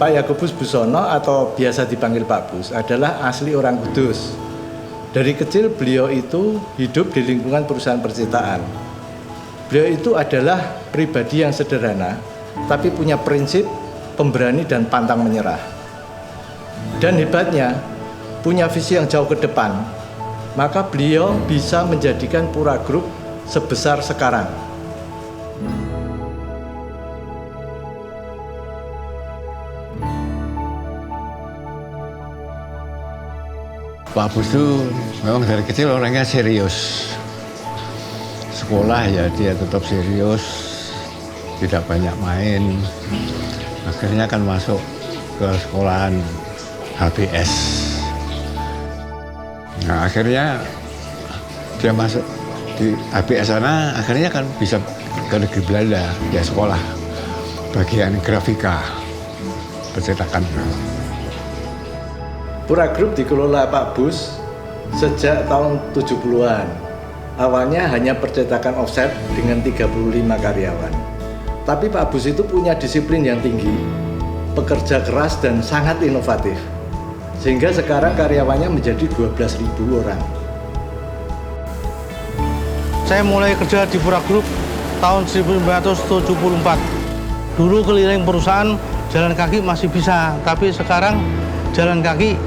Pak Yakobus Busono atau biasa dipanggil Pak Bus adalah asli orang Kudus. Dari kecil beliau itu hidup di lingkungan perusahaan percetaan. Beliau itu adalah pribadi yang sederhana, tapi punya prinsip, pemberani dan pantang menyerah. Dan hebatnya, punya visi yang jauh ke depan, maka beliau bisa menjadikan Pura Group sebesar sekarang. Pak Bus itu memang dari kecil orangnya serius. Sekolah ya dia tetap serius, tidak banyak main. Akhirnya kan masuk ke sekolahan HBS. Nah akhirnya dia masuk di HBS sana, akhirnya kan bisa ke negeri Belanda, dia sekolah bagian grafika, percetakan. Pura Group dikelola Pak Bus sejak tahun 70-an. Awalnya hanya percetakan offset dengan 35 karyawan. Tapi Pak Bus itu punya disiplin yang tinggi, pekerja keras dan sangat inovatif. Sehingga sekarang karyawannya menjadi 12.000 orang. Saya mulai kerja di Pura Group tahun 1974. Dulu keliling perusahaan jalan kaki masih bisa, tapi sekarang jalan kaki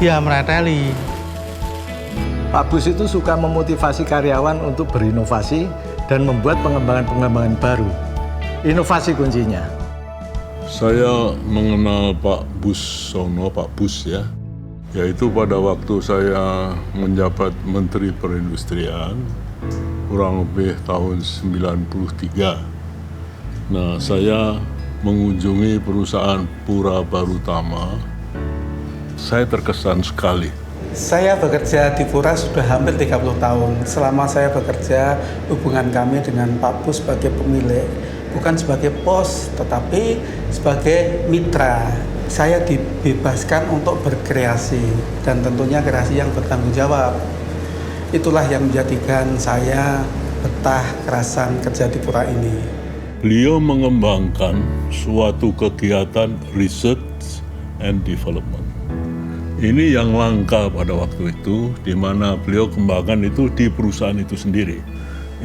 ya mereteli. Pak Bus itu suka memotivasi karyawan untuk berinovasi dan membuat pengembangan-pengembangan baru. Inovasi kuncinya. Saya mengenal Pak Busono, Pak Bus ya, yaitu pada waktu saya menjabat Menteri Perindustrian, kurang lebih tahun 93. Nah, saya mengunjungi perusahaan Pura Barutama. Saya terkesan sekali. Saya bekerja di Pura sudah hampir 30 tahun. Selama saya bekerja, hubungan kami dengan Pak Bus sebagai pemilik, bukan sebagai bos, tetapi sebagai mitra. Saya dibebaskan untuk berkreasi, dan tentunya kreasi yang bertanggung jawab. Itulah yang menjadikan saya betah kerasan kerja di Pura ini. Beliau mengembangkan suatu kegiatan research and development. Ini yang langka pada waktu itu, di mana beliau kembangkan itu di perusahaan itu sendiri.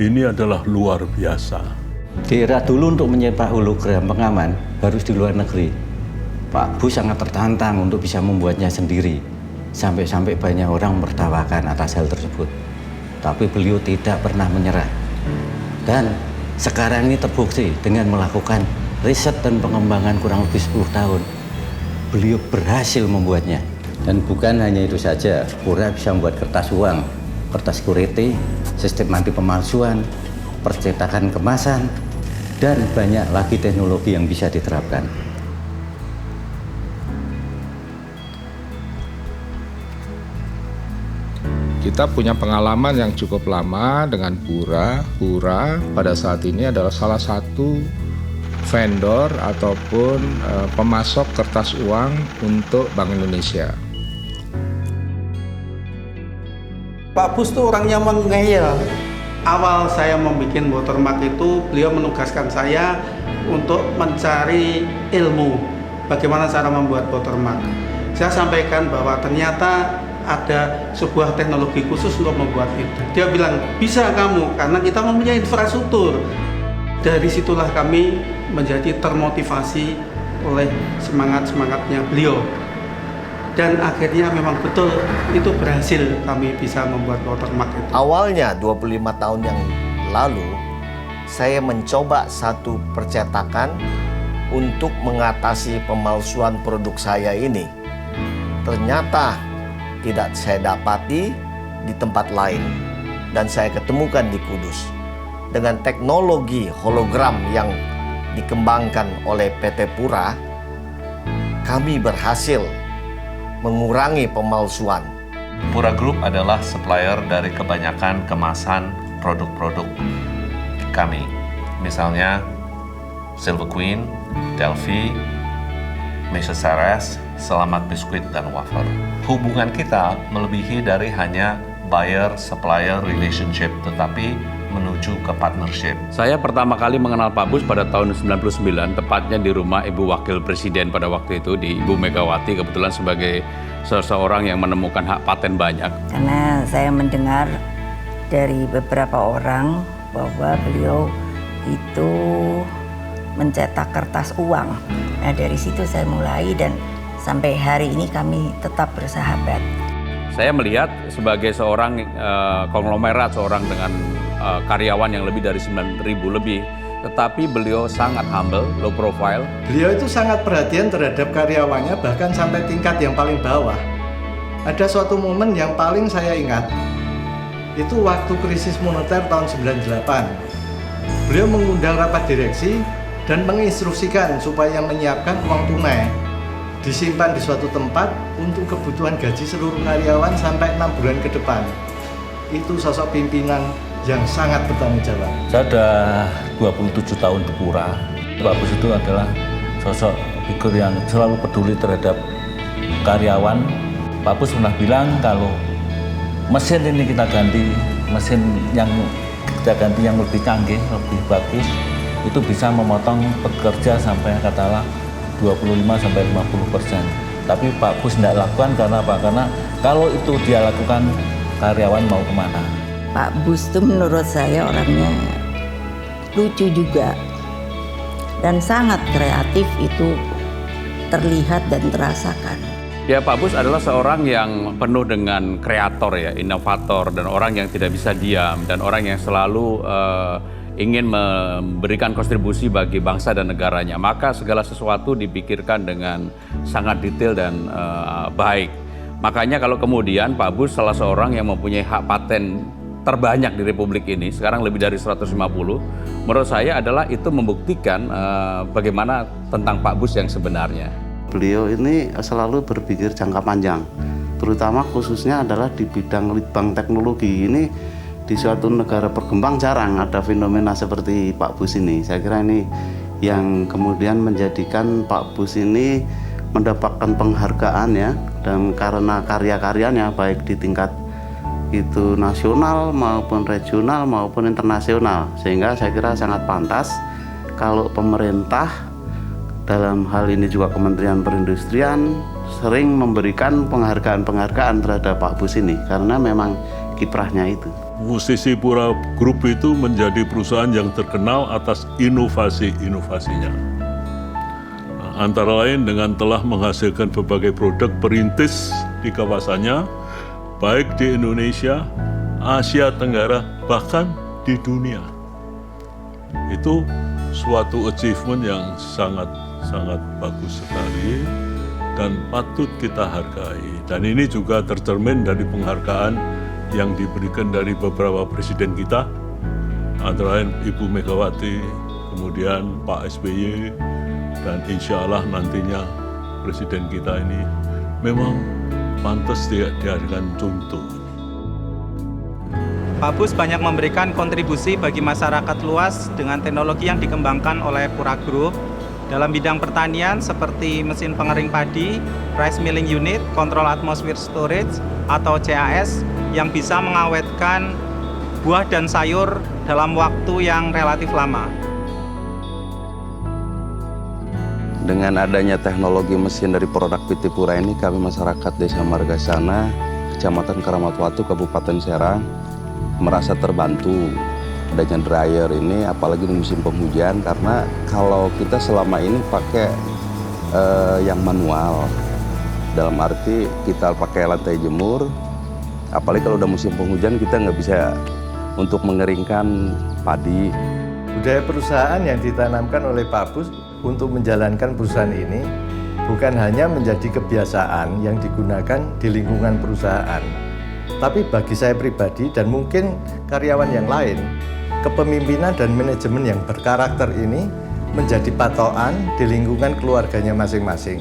Ini adalah luar biasa. Di era dulu untuk menyepak hologram pengaman harus di luar negeri. Pak Bus sangat tertantang untuk bisa membuatnya sendiri. Sampai-sampai banyak orang mertawakan atas hal tersebut. Tapi beliau tidak pernah menyerah. Dan sekarang ini terbukti dengan melakukan riset dan pengembangan kurang lebih 10 tahun. Beliau berhasil membuatnya. Dan bukan hanya itu saja, Pura bisa membuat kertas uang, kertas security, sistem anti pemalsuan, percetakan kemasan, dan banyak lagi teknologi yang bisa diterapkan. Kita punya pengalaman yang cukup lama dengan Pura. Pura pada saat ini adalah salah satu vendor ataupun pemasok kertas uang untuk Bank Indonesia. Pak Bus itu orangnya mengeyel. Awal saya membuat watermark itu, beliau menugaskan saya untuk mencari ilmu bagaimana cara membuat watermark. Saya sampaikan bahwa ternyata ada sebuah teknologi khusus untuk membuat itu. Dia bilang, bisa kamu, karena kita mempunyai infrastruktur. Dari situlah kami menjadi termotivasi oleh semangat-semangatnya beliau. Dan akhirnya memang betul itu berhasil, kami bisa membuat watermark itu. Awalnya 25 tahun yang lalu, saya mencoba satu percetakan untuk mengatasi pemalsuan produk saya ini. Ternyata tidak saya dapati di tempat lain, dan saya ketemukan di Kudus. Dengan teknologi hologram yang dikembangkan oleh PT Pura, kami berhasil mengurangi pemalsuan. Pura Group adalah supplier dari kebanyakan kemasan produk-produk kami. Misalnya Silver Queen, Delphi, Mrs. Saras, Selamat Biskuit, dan Wafer. Hubungan kita melebihi dari hanya buyer-supplier relationship, tetapi menuju ke partnership. Saya pertama kali mengenal Pak Bus pada tahun 99, tepatnya di rumah Ibu Wakil Presiden pada waktu itu, di Ibu Megawati, kebetulan sebagai seseorang yang menemukan hak paten banyak. Karena saya mendengar dari beberapa orang bahwa beliau itu mencetak kertas uang. Nah dari situ saya mulai dan sampai hari ini kami tetap bersahabat. Saya melihat sebagai seorang konglomerat, seorang dengan karyawan yang lebih dari 9.000 lebih, tetapi beliau sangat humble, low profile. Beliau itu sangat perhatian terhadap karyawannya, bahkan sampai tingkat yang paling bawah. Ada suatu momen yang paling saya ingat, itu waktu krisis moneter tahun 98. Beliau mengundang rapat direksi dan menginstruksikan supaya menyiapkan uang tunai disimpan di suatu tempat untuk kebutuhan gaji seluruh karyawan sampai 6 bulan ke depan. Itu sosok pimpinan yang sangat bertanggung jawab. Saya sudah 27 tahun di Pura. Pak Bus itu adalah sosok figur yang selalu peduli terhadap karyawan. Pak Bus pernah bilang kalau mesin ini kita ganti, mesin yang kita ganti yang lebih canggih, lebih bagus, itu bisa memotong pekerja sampai katakanlah 25-50%. Tapi Pak Bus tidak lakukan karena apa? Karena kalau itu dia lakukan, karyawan mau kemana? Pak Bus itu menurut saya orangnya lucu juga dan sangat kreatif, itu terlihat dan terasakan. Ya, Pak Bus adalah seorang yang penuh dengan kreator ya, inovator, dan orang yang tidak bisa diam, dan orang yang selalu ingin memberikan kontribusi bagi bangsa dan negaranya. Maka segala sesuatu dipikirkan dengan sangat detail dan baik. Makanya kalau kemudian Pak Bus salah seorang yang mempunyai hak paten terbanyak di Republik ini, sekarang lebih dari 150, menurut saya adalah itu membuktikan bagaimana tentang Pak Bus yang sebenarnya. Beliau ini selalu berpikir jangka panjang, terutama khususnya adalah di bidang litbang teknologi ini. Di suatu negara berkembang jarang ada fenomena seperti Pak Bus ini. Saya kira ini yang kemudian menjadikan Pak Bus ini mendapatkan penghargaan ya, dan karena karya-karyanya baik di tingkat itu nasional maupun regional maupun internasional, sehingga saya kira sangat pantas kalau pemerintah dalam hal ini juga Kementerian Perindustrian sering memberikan penghargaan-penghargaan terhadap Pak Bus ini karena memang kiprahnya itu. Musisi Pura Group itu menjadi perusahaan yang terkenal atas inovasi-inovasinya. Antara lain dengan telah menghasilkan berbagai produk perintis di kawasannya, baik di Indonesia, Asia Tenggara, bahkan di dunia. Itu suatu achievement yang sangat bagus sekali dan patut kita hargai. Dan ini juga tercermin dari penghargaan yang diberikan dari beberapa presiden kita, antara lain Ibu Megawati, kemudian Pak SBY, dan insya Allah nantinya presiden kita ini memang pantas dijadikan contoh. Pak Bus banyak memberikan kontribusi bagi masyarakat luas dengan teknologi yang dikembangkan oleh Pura Group dalam bidang pertanian seperti mesin pengering padi, rice milling unit, kontrol atmosfer storage atau CAS yang bisa mengawetkan buah dan sayur dalam waktu yang relatif lama. Dengan adanya teknologi mesin dari produk PT Pura ini, kami masyarakat Desa Margasana, Kecamatan Keramatwatu, Kabupaten Serang, merasa terbantu adanya dryer ini, apalagi di musim penghujan, karena kalau kita selama ini pakai yang manual, dalam arti kita pakai lantai jemur, apalagi kalau udah musim penghujan kita nggak bisa untuk mengeringkan padi. Budaya perusahaan yang ditanamkan oleh Pak Bus untuk menjalankan perusahaan ini bukan hanya menjadi kebiasaan yang digunakan di lingkungan perusahaan, tapi bagi saya pribadi dan mungkin karyawan yang lain, kepemimpinan dan manajemen yang berkarakter ini menjadi patokan di lingkungan keluarganya masing-masing.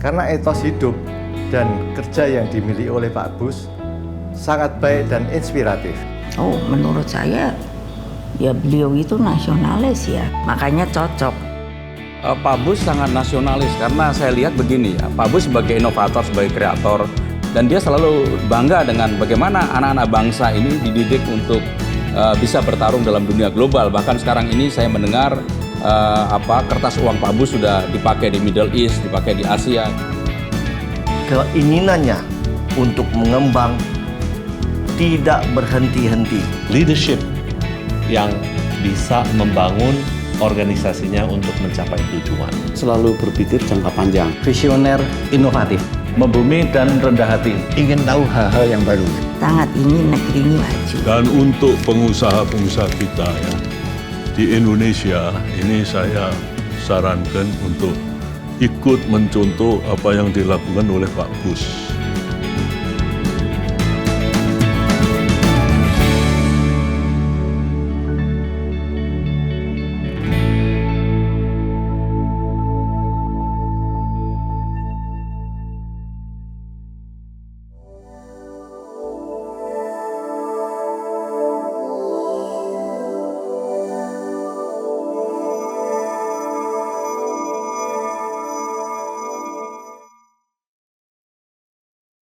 Karena etos hidup dan kerja yang dimiliki oleh Pak Bus sangat baik dan inspiratif. Oh, menurut saya ya beliau itu nasionalis ya, makanya cocok. Pak Bus sangat nasionalis karena saya lihat begini ya, Pak Bus sebagai inovator, sebagai kreator, dan dia selalu bangga dengan bagaimana anak-anak bangsa ini dididik untuk bisa bertarung dalam dunia global. Bahkan sekarang ini saya mendengar kertas uang Pak Bus sudah dipakai di Middle East, dipakai di Asia. Keinginannya untuk mengembang tidak berhenti-henti. Leadership yang bisa membangun organisasinya untuk mencapai tujuan. Selalu berpikir jangka panjang. Visioner, inovatif, membumi dan rendah hati. Ingin tahu hal-hal yang baru. Sangat ingin negeri ini maju. Dan untuk pengusaha-pengusaha kita ya di Indonesia ini saya sarankan untuk ikut mencontoh apa yang dilakukan oleh Pak Bus.